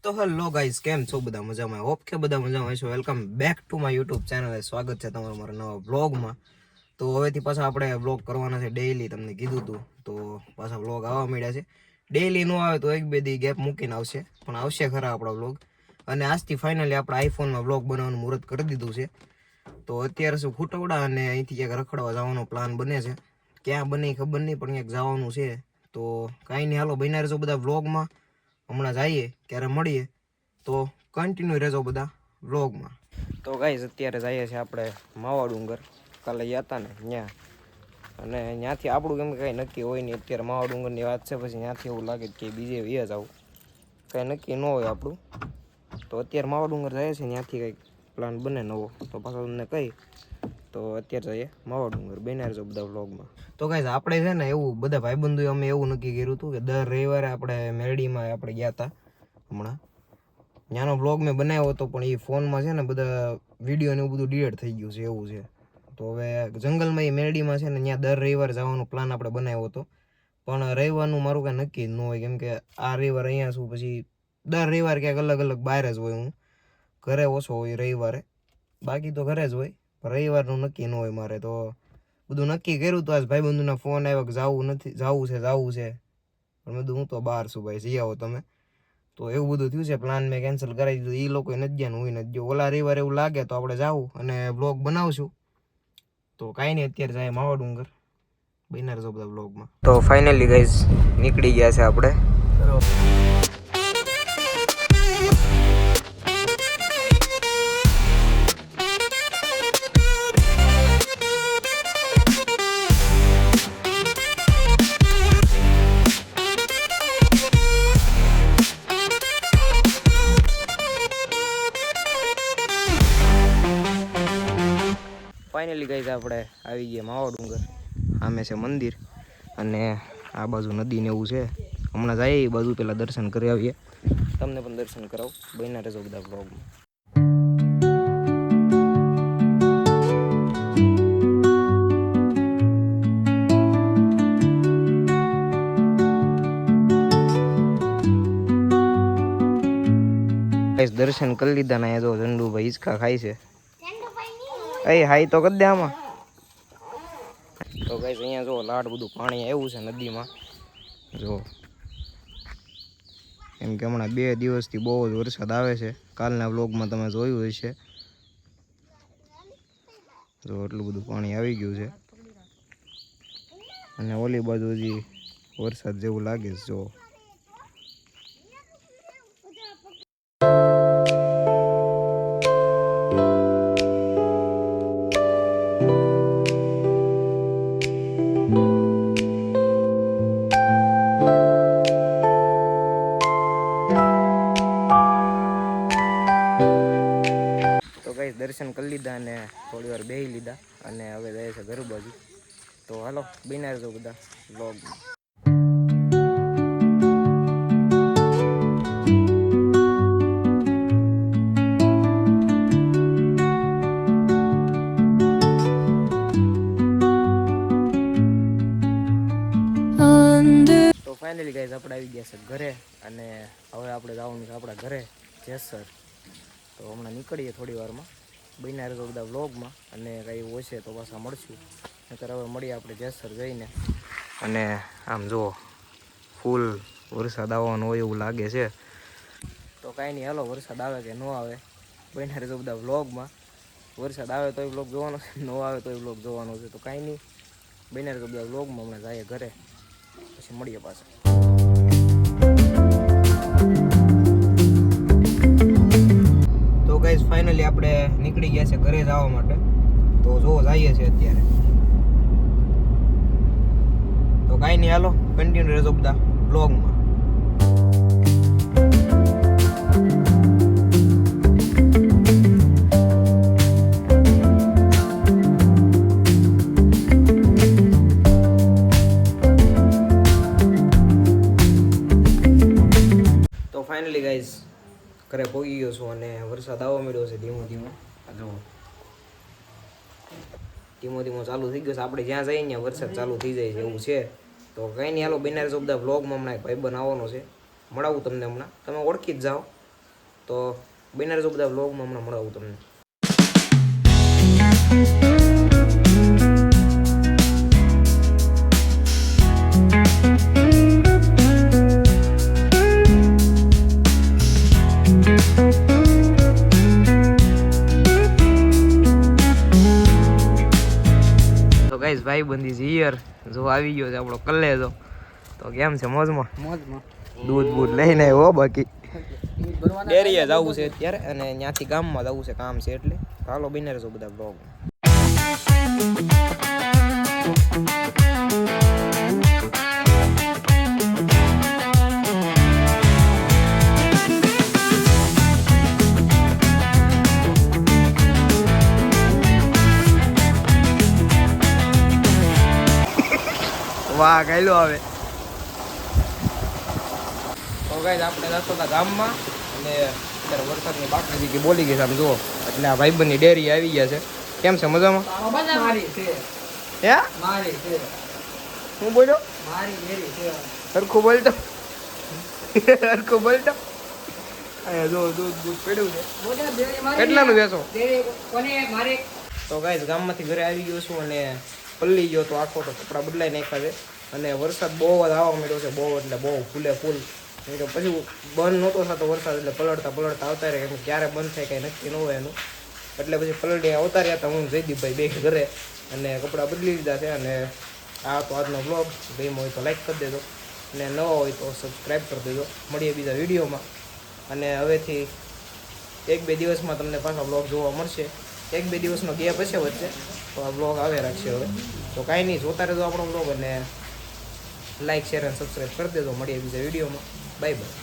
તો hello guys, કેમ છો બધા? મજામાં? હોપ કે બધા મજામાં હશો. Welcome back to my YouTube channel. સ્વાગત છે તમારું મારા નવા વ્લોગમાં. તો હવેથી પાછા આપણે વ્લોગ કરવાના છે ડેઈલી, તમને કીધું હતું. તો પાછા વ્લોગ આવવા મળ્યા છે. ડેઈલી નો આવે તો એક બે દી ગેપ મૂકીને આવશે, પણ આવશે ખરા આપણા વ્લોગ. અને આજથી ફાઇનલી આપણે આઈફોનમાં વ્લોગ બનાવવાનું મુહૂર્ત કરી દીધું છે. તો અત્યારે શું ફૂટવડા અને અહીંથી ક્યાંક રખડવા જવાનો પ્લાન બને છે. ક્યાં બને ખબર નહીં, પણ ક્યાંક જવાનું છે. તો કાંઈ નહીં, હાલો બન્યા રહેજો બધા વ્લોગમાં. હમણાં જઈએ ક્યારે મળીએ, તો કન્ટિન્યુ રહેજો બધા વ્લોગમાં. તો ગાઈઝ અત્યારે જઈએ છીએ આપણે માવા ડુંગર. કાલે ગયા હતા ને ત્યાં, અને ત્યાંથી આપણું કેમ કે કંઈ નક્કી હોય નહીં. અત્યારે માવા ડુંગરની વાત છે, પછી ત્યાંથી એવું લાગે કે બીજે વ્યા જવું, કાંઈ નક્કી ન હોય આપણું. તો અત્યારે માવા ડુંગર જાય છે, ત્યાંથી કંઈક પ્લાન બને નવો તો પાછા તમને કહી. તો અત્યારે જઈએ માવા ડુંગર, બન્યા રહેજો બધા વ્લોગમાં. તો ગાઈઝ આપણે છે ને એવું બધા ભાઈબંધોએ અમે એવું નક્કી કર્યું હતું કે દર રવિવારે આપણે મેરડીમાં આપણે ગયા હતા હમણાં. ત્યાંનો વ્લોગ મેં બનાવ્યો હતો, પણ એ ફોનમાં છે ને બધા વિડીયો ને એવું બધું ડિલીટ થઈ ગયું છે, એવું છે. તો હવે જંગલમાં એ મેરડીમાં છે ને ત્યાં દર રવિવારે જવાનો પ્લાન આપણે બનાવ્યો હતો. પણ રવિવારનું મારું કાંઈ નક્કી જ ન હોય, કેમ કે આ રવિવાર અહીંયા શું, પછી દર રવિવારે ક્યાંક અલગ અલગ બહાર જ હોય. હું ઘરે ઓછો હોય રવિવારે, બાકી તો ઘરે જ હોય. રવિવારનું નક્કી ન હોય મારે. તો બધું નક્કી કર્યું તો આજ ભાઈબંધુના ફોન આવ્યો કે જવું નથી, જવું છે. પણ બધું હું તો બહાર છું ભાઈ, જઈ આવો તમે. તો એવું બધું થયું છે, પ્લાન મેં કેન્સલ કરાવી દીધું. એ લોકો નથી ગયા, હું નથી ગયો. ઓલા રવિવારે એવું લાગે તો આપણે જાવું અને બ્લોગ બનાવશું. તો કાંઈ નહીં, અત્યારે જાય માવા ડુંગર, બન્યા રહેજો બધા બ્લોગમાં. તો ફાઇનલી ગાઈઝ નીકળી ગયા છે આપણે. ફાઇનલી ગાઈઝ આપણે આવી ગયા માવા ડુંગર. સામે છે મંદિર અને આ બાજુ નદી ને એવું છે. હમણાં જઈએ એ બાજુ, પહેલાં દર્શન કરી આવીએ. તમને પણ દર્શન કરાવું, બન્યા રહેજો બધા બ્લોગમાં. દર્શન કરી લીધા ને, જો ઝંડુભાઈ હિંચકા ખાય છે. એ હાઈ તો કરી દે આમાં. તો ગાઈસ અહીંયા જો લાડ બધું પાણી આવ્યું છે નદીમાં. જો એમ કે હમણાં 2 દિવસથી બહુ જ વરસાદ આવે છે. કાલના વ્લોગમાં તમે જોયું હશે. જો એટલું બધું પાણી આવી ગયું છે, અને ઓલી બાજુ હજી વરસાદ જેવું લાગે છે. જો દર્શન કરી લીધા અને થોડી વાર બેસી લીધા, અને હવે જાય છે ઘર બાજુ. તો હાલો બન્યા રહેજો બધા વ્લોગમાં. તો ફાઇનલી ગાઈઝ આપણે આવી ગયા છે ઘરે, અને હવે આપણે જવાનું છે આપણા ઘરે જેસર. તો હમણાં નીકળીએ થોડી વારમાં, બન્યા રહેજો બધા વ્લોગમાં. અને કંઈ હશે તો પાછા મળશું, નહીંતર હવે મળીએ આપણે જેસર જઈને. અને આમ જુઓ ફૂલ વરસાદ આવવાનો હોય એવું લાગે છે. તો કાંઈ નહીં, હાલો વરસાદ આવે કે ન આવે, બન્યા રહેજો બધા વ્લોગમાં. વરસાદ આવે તોય વ્લોગ જોવાનો છે, ન આવે તોય વ્લોગ જોવાનો છે. તો કાંઈ નહીં, બન્યા રહેજો બધા વ્લોગમાં. હમણાં જઈએ ઘરે, પછી મળીએ પાછા. તો ગાઈઝ ફાઇનલી આપણે નીકળી ગયા છે ઘરે જવા માટે. તો જો જઈએ છીએ અત્યારે. તો કાંઈ નહીં, હાલો કન્ટિન્યુ રહેજો બધા બ્લોગમાં. તો ફાઇનલી ગાઈઝ ઘરે પહોંચી ગયો છું, અને વરસાદ આવવા મળ્યો છે ધીમો ધીમો. ધીમો ધીમો ચાલુ થઈ ગયો છે. આપણે જ્યાં જઈએ ત્યાં વરસાદ ચાલુ થઈ જાય છે એવું છે. તો કંઈ નહીં, હાલો બન્યા રહેજો બધા વ્લોગમાં. હમણાં એક ભાઈબંધ આવવાનો છે, મળાવું તમને હમણાં. તમે ઓળખી જ જાઓ, તો બને રહેજો બધા વ્લોગમાં, હમણાં મળાવું તમને. તો ગાઈસ ભાઈ બંધી હિયર જો આવી ગયો છે આપણો કલેજો. તો કેમ છે મોજમાં? મોજમાં. દૂધ બૂધ લઈને આવ્યો. બાકી ડેરીએ જવું છે અત્યારે અને ત્યાંથી ગામમાં જવું છે, કામ છે એટલે. હાલો બને રહેજો બધા બ્લોગ. વાહ ગયેલો હવે. તો ગાઈસ આપણે જતો હતા ગામમાં અને અત્યારે વરસાદની બાકરી કે બોલી ગઈ છે આમ જુઓ. એટલે આ ભાઈબંધની ડેરી આવી ગયા છે. કેમ છે મજામાં? મારી છે. હે મારી છે. હું બોલ્યો? મારી ડેરી છે. સરખું બોલતો. સરખું બોલતો. અહીંયા જો દૂધ દૂધ પડ્યું છે. બોલે ડેરી મારી. કેટલાનું વેચો? ડેરી કોને મારે? તો ગાઈસ ગામમાંથી ઘરે આવી ગયો છું અને પલ્લી ગયો તો આખો તો કપડાં બદલાઈ નાખ્યા છે. અને વરસાદ બહુ જ આવવા માંડ્યો છે, બહુ એટલે બહુ ફૂલે ફૂલ. કેમ કે પછી બંધ નહોતો થતો વરસાદ, એટલે પલળતા પલળતા આવતા રહ્યા. કેમ કે ક્યારે બંધ થાય કાંઈ નક્કી ન હોય એનું. એટલે પછી પલળી આવતા રહ્યા હતા હું જયદીપભાઈ બે ઘરે અને કપડાં બદલી લીધા છે. અને આ તો આજનો બ્લોગ ગમ્યો હોય તો લાઈક કરી દેજો અને નવો હોય તો સબસ્ક્રાઈબ કરી દેજો. મળીએ બીજા વિડીયોમાં. અને હવેથી 1-2 દિવસમાં તમને પાછા બ્લોગ જોવા મળશે. 1-2 દિવસનો ગેપ હશે વચ્ચે, તો આ બ્લોગ આવે રાખશે હવે. તો કાંઈ નહીં, જોતા રહેજો આપણો બ્લોગ અને લાઈક શેર અને સબસ્ક્રાઈબ કરી દેજો. મળીએ બીજા વિડીયોમાં. Bye bye.